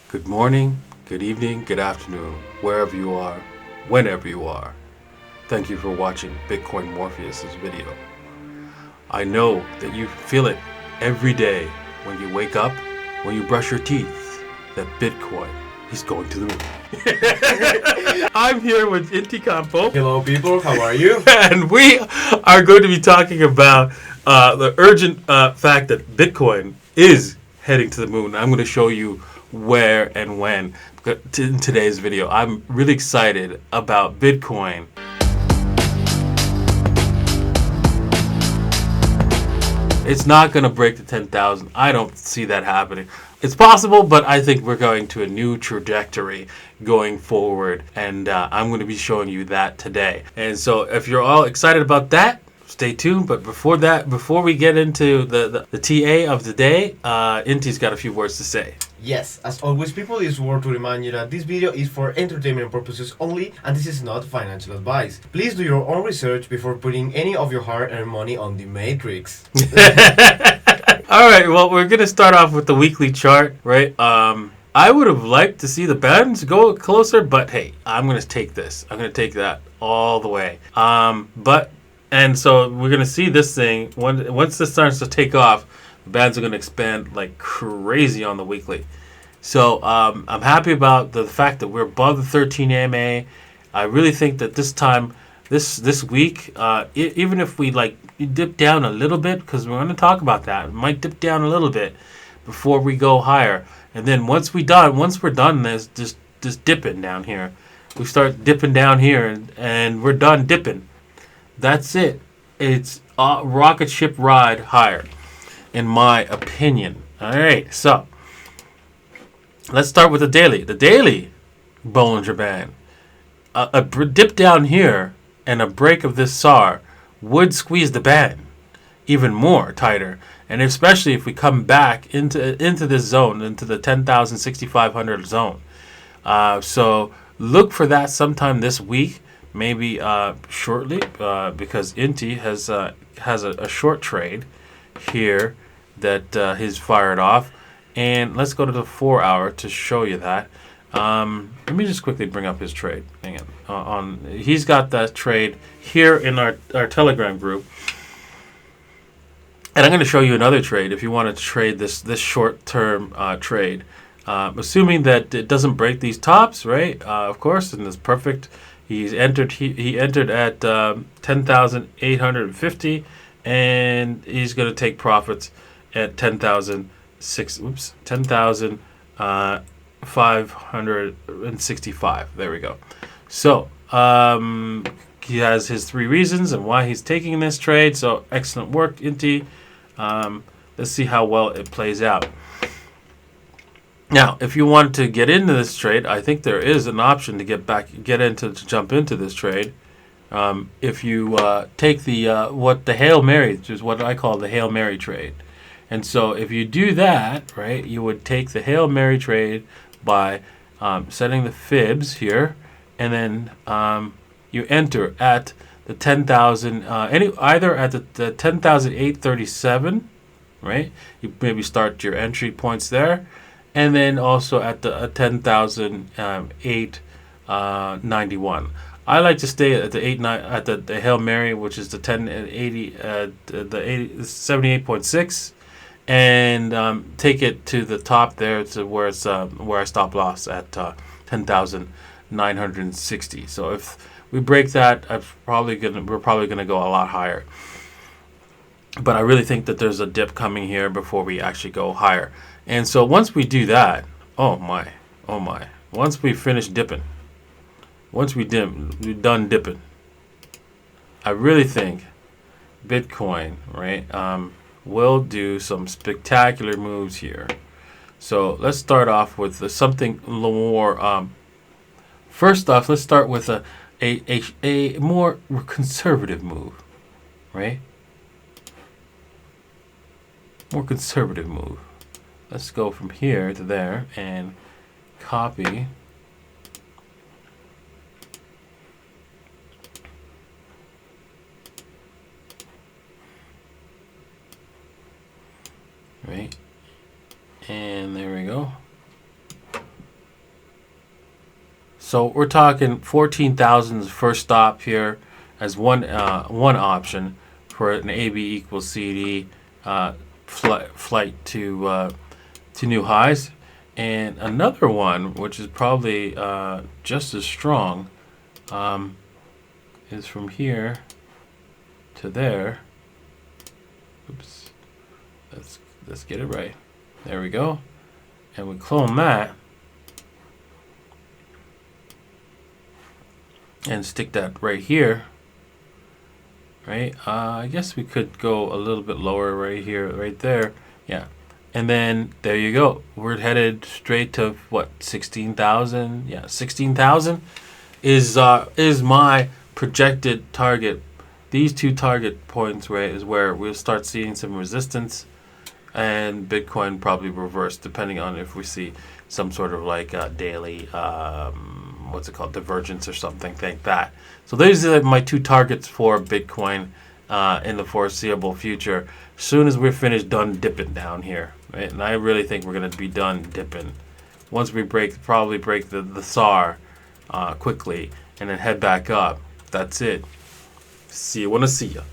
Good morning, good evening, good afternoon, wherever you are, whenever you are. Thank you for watching Bitcoin Morpheus' video. I know that you feel it every day when you wake up, when you brush your teeth, that Bitcoin is going to the moon. I'm here with Inti Campo. Hello people, how are you? And we are going to be talking about the urgent fact that Bitcoin is heading to the moon. I'm going to show you where and when in today's video. I'm really excited about Bitcoin. It's not going to break the 10,000. I don't see that happening. It's possible, but I think we're going to a new trajectory going forward, and I'm going to be showing you that today. And so if you're all excited about that, stay tuned. But before that, before we get into the TA of the day, Inti's got a few words to say. Yes, as always people, it's worth to remind you that this video is for entertainment purposes only and this is not financial advice. Please do your own research before putting any of your hard-earned money on the matrix. Alright, well, we're going to start off with the weekly chart, right? I would have liked to see the bands go closer, but hey, I'm going to take this. I'm going to take that all the way. And so we're going to see this thing, once this starts to take off, the bands are going to expand like crazy on the weekly. So I'm happy about the fact that we're above the 13 AMA. I really think that this time, this week, even if we dip down a little bit, because we're going to talk about that, it might dip down a little bit before we go higher. And then once we're done this, just dipping down here. We start dipping down here, and we're done dipping. That's it. It's a rocket ship ride higher, in my opinion. All right, so let's start with the daily. The daily Bollinger Band. A dip down here and a break of this SAR would squeeze the band even more tighter, and especially if we come back into this zone, into the 10,000, 6,500 zone. So look for that sometime this week, maybe shortly, because Inti has a short trade here that he's fired off. And let's go to the 4 hour to show you that. Let me just quickly bring up his trade. Hang on. He's got that trade here in our Telegram group. And I'm going to show you another trade if you want to trade this short-term trade. Assuming that it doesn't break these tops, right? Of course, and it's perfect. He entered at 10,850, and he's going to take profits at 10,565. There we go. So he has his 3 reasons and why he's taking this trade. So excellent work, Inti. Let's see how well it plays out. Now, if you want to get into this trade, I think there is an option to jump into this trade. If you take the Hail Mary, which is what I call the Hail Mary trade. And so if you do that, right, you would take the Hail Mary trade by setting the fibs here, and then you enter at the 10,000, either at the 10,837, right? You maybe start your entry points there, and then also at the 10,891. I like to stay at the Hail Mary, which is the 1080, the 78.6. And take it to the top there to where it's where I stop loss at 10,960. So if we break that, we're probably gonna go a lot higher. But I really think that there's a dip coming here before we actually go higher. And so once we do that, oh my, once we finish dipping, we're done dipping. I really think Bitcoin, right? We'll do some spectacular moves here. So let's start off with something more. First off, let's start with a more conservative move, right? More conservative move. Let's go from here to there and copy. Right, and there we go. So we're talking 14,000 is first stop here as one option for an AB equals CD flight to new highs, and another one which is probably just as strong is from here to there. Oops, let's get it right. There we go, and we clone that and stick that right here. Right, I guess we could go a little bit lower right here, right there. Yeah, and then there you go. We're headed straight to what, 16,000? Yeah, 16,000 is my projected target. These two target points, right, is where we'll start seeing some resistance, and Bitcoin probably reverse depending on if we see some sort of like daily what's it called, divergence or something like that. So those are my two targets for Bitcoin in the foreseeable future. As soon as we're finished done dipping down here, right? And I really think we're going to be done dipping once we probably break the SAR quickly and then head back up. That's it. See you when I see you.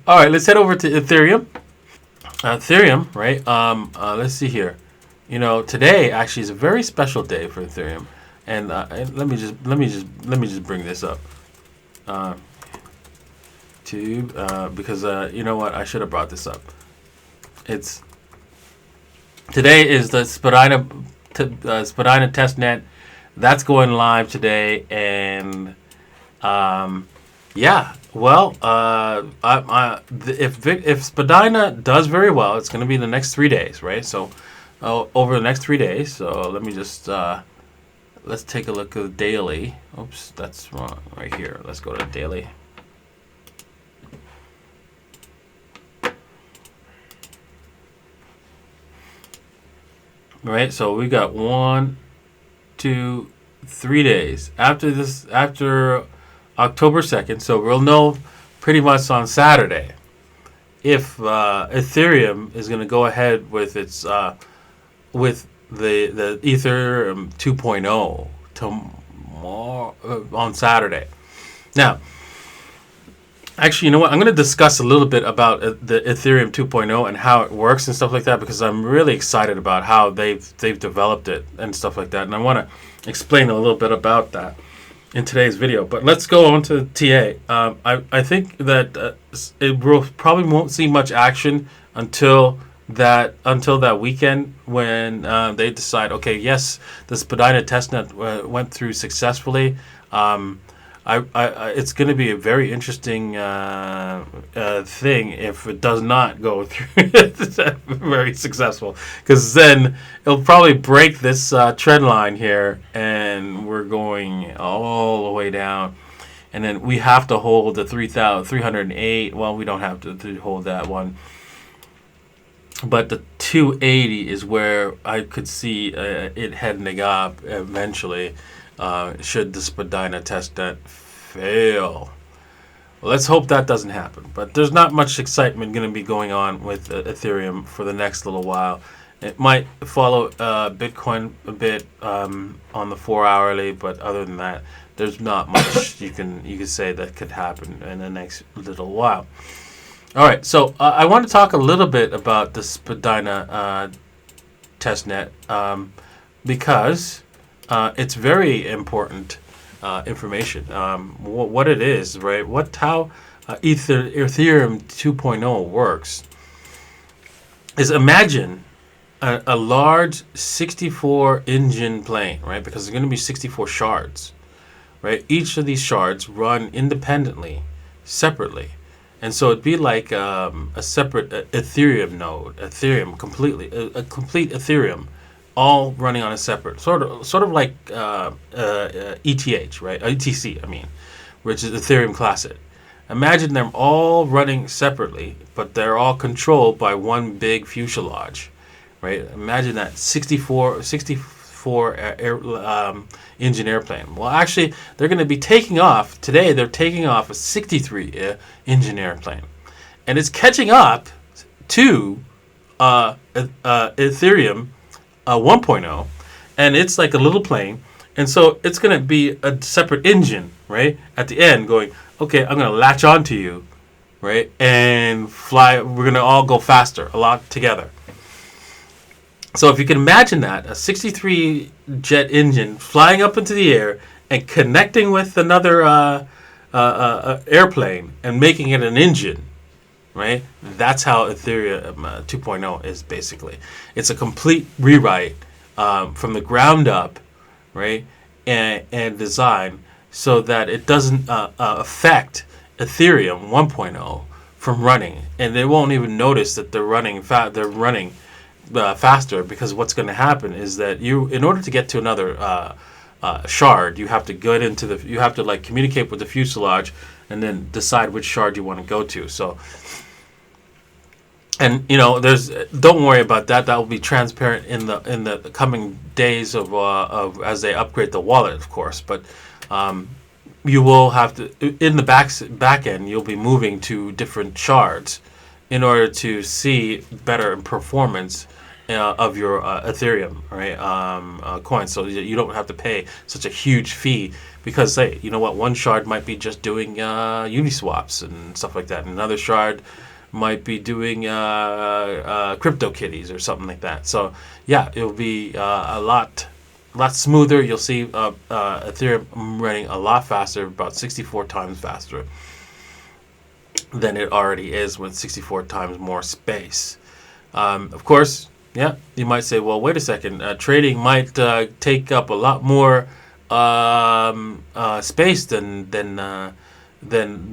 All right, let's head over to Ethereum. Ethereum, right? Let's see here. You know, today actually is a very special day for Ethereum, and let me just bring this up, because you know what, I should have brought this up. Today is the Spadina testnet that's going live today, and yeah. Well, if Spadina does very well, it's going to be the next 3 days, right? So. Over the next 3 days. So let me just let's take a look at the daily. Oops, that's wrong right here. Let's go to daily. All right, so we got 1, 2, 3 days after October 2nd. So we'll know pretty much on Saturday if Ethereum is going to go ahead with its with the Ethereum 2.0 tomorrow on Saturday. Now, actually, you know what? I'm going to discuss a little bit about the Ethereum 2.0 and how it works and stuff like that, because I'm really excited about how they've developed it and stuff like that, and I want to explain a little bit about that in today's video. But let's go on to TA. I think that it probably won't see much action until that weekend when they decide, okay, yes, the Spadina testnet went through successfully. It's going to be a very interesting thing if it does not go through very successful, because then it'll probably break this trend line here, and we're going all the way down. And then we have to hold the 3,308. Well, we don't have to hold that one. But the 280 is where I could see it heading up eventually, should the Spadina testnet fail. Well, let's hope that doesn't happen. But there's not much excitement going to be going on with Ethereum for the next little while. It might follow Bitcoin a bit on the 4-hourly, but other than that, there's not much you can say that could happen in the next little while. All right, so I want to talk a little bit about the Spadina testnet because it's very important information. What it is, right? How Ethereum 2.0 works is, imagine a large 64 engine plane, right? Because there's going to be 64 shards, right? Each of these shards run independently, separately. And so it'd be like a separate Ethereum node, a complete Ethereum, all running on a separate sort of like ETH, right? ETC, I mean, which is Ethereum Classic. Imagine them all running separately, but they're all controlled by one big fuselage, right? Imagine that 64 engine airplane. Well, actually, they're going to be taking off today. They're taking off a 63 engine airplane, and it's catching up to Ethereum 1.0, and it's like a little plane, and so it's going to be a separate engine, right? At the end, going, okay, I'm going to latch onto you, right, and fly. We're going to all go faster, a lot together. So if you can imagine that, a 63 jet engine flying up into the air and connecting with another airplane and making it an engine, right? That's how Ethereum 2.0 is basically. It's a complete rewrite from the ground up, right, and design so that it doesn't affect Ethereum 1.0 from running, and they won't even notice that they're running faster, because what's going to happen is that in order to get to another shard, you have to go into you have to like communicate with the fuselage and then decide which shard you want to go to. So, and don't worry about that. That will be transparent in the coming days of as they upgrade the wallet, of course. But you will have to, in the back end, you'll be moving to different shards in order to see better performance of your Ethereum, right, coins, so you don't have to pay such a huge fee, because say, you know what, one shard might be just doing Uniswaps and stuff like that, and another shard might be doing CryptoKitties or something like that. So yeah, it'll be a lot smoother. You'll see Ethereum running a lot faster, about 64 times faster than it already is, with 64 times more space. Of course, yeah, you might say, well, wait a second, trading might take up a lot more space than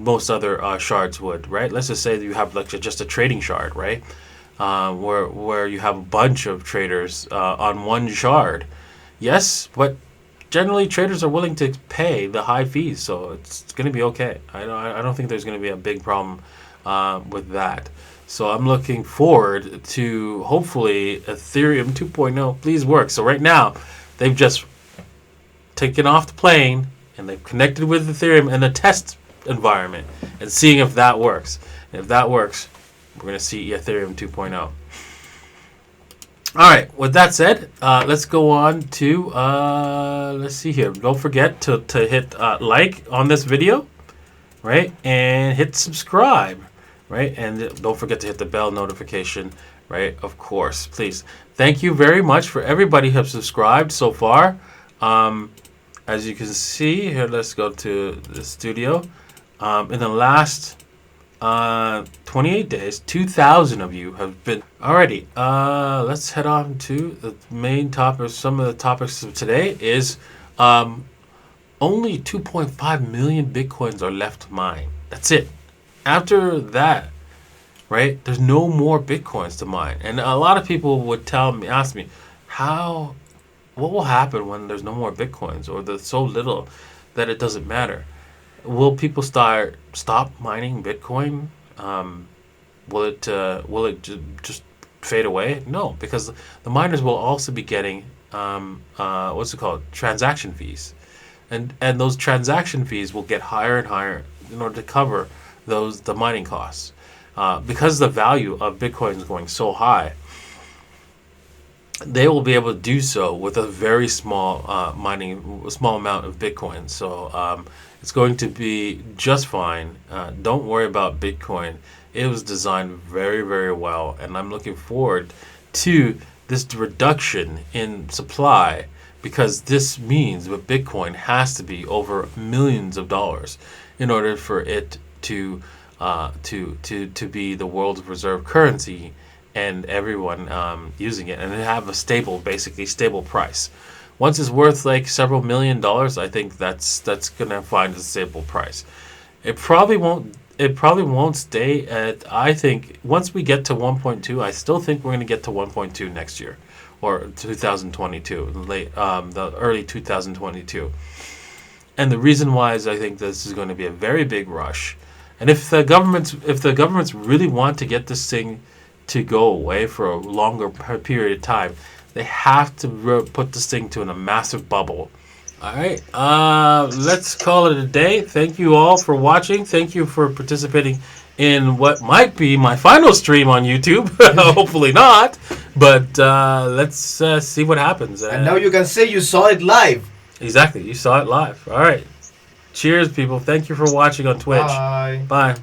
most other shards would, right? Let's just say that you have like just a trading shard, right? Where you have a bunch of traders on one shard. Yes, but generally traders are willing to pay the high fees, so it's going to be okay. I don't think there's going to be a big problem with that. So I'm looking forward to, hopefully, Ethereum 2.0 please work. So right now, they've just taken off the plane and they've connected with Ethereum in a test environment and seeing if that works. And if that works, we're going to see Ethereum 2.0. All right, with that said, let's go on to, let's see here. Don't forget to hit like on this video, right? And hit subscribe, right? And don't forget to hit the bell notification, right? Of course, please. Thank you very much for everybody who have subscribed so far. As you can see, here, let's go to the studio. In the last 28 days, 2,000 of you have been. Alrighty, let's head on to the main topic. Some of the topics of today is only 2.5 million Bitcoins are left to mine. That's it. After that, right, there's no more Bitcoins to mine. And a lot of people would ask me, what will happen when there's no more Bitcoins, or there's so little that it doesn't matter? Will people stop mining Bitcoin? Will it just fade away? No, because the miners will also be getting transaction fees, and those transaction fees will get higher and higher in order to cover the mining costs, because the value of Bitcoin is going so high. They will be able to do so with a very small amount of Bitcoin. So it's going to be just fine. Don't worry about Bitcoin. It was designed very, very well, and I'm looking forward to this reduction in supply, because this means that Bitcoin has to be over millions of dollars in order for it to be the world's reserve currency, and everyone using it, and have a stable price. Once it's worth like several $1 million, I think that's gonna find a stable price. It probably won't stay at. I think once we get to 1.2, I still think we're gonna get to 1.2 next year, or 2022, the early 2022. And the reason why is I think this is going to be a very big rush. And if the governments really want to get this thing to go away for a longer period of time, they have to put this thing to a massive bubble. All right, let's call it a day. Thank you all for watching. Thank you for participating in what might be my final stream on YouTube. Hopefully not. But let's see what happens. And now you can say you saw it live. Exactly. You saw it live. All right. Cheers, people. Thank you for watching on Twitch. Bye. Bye.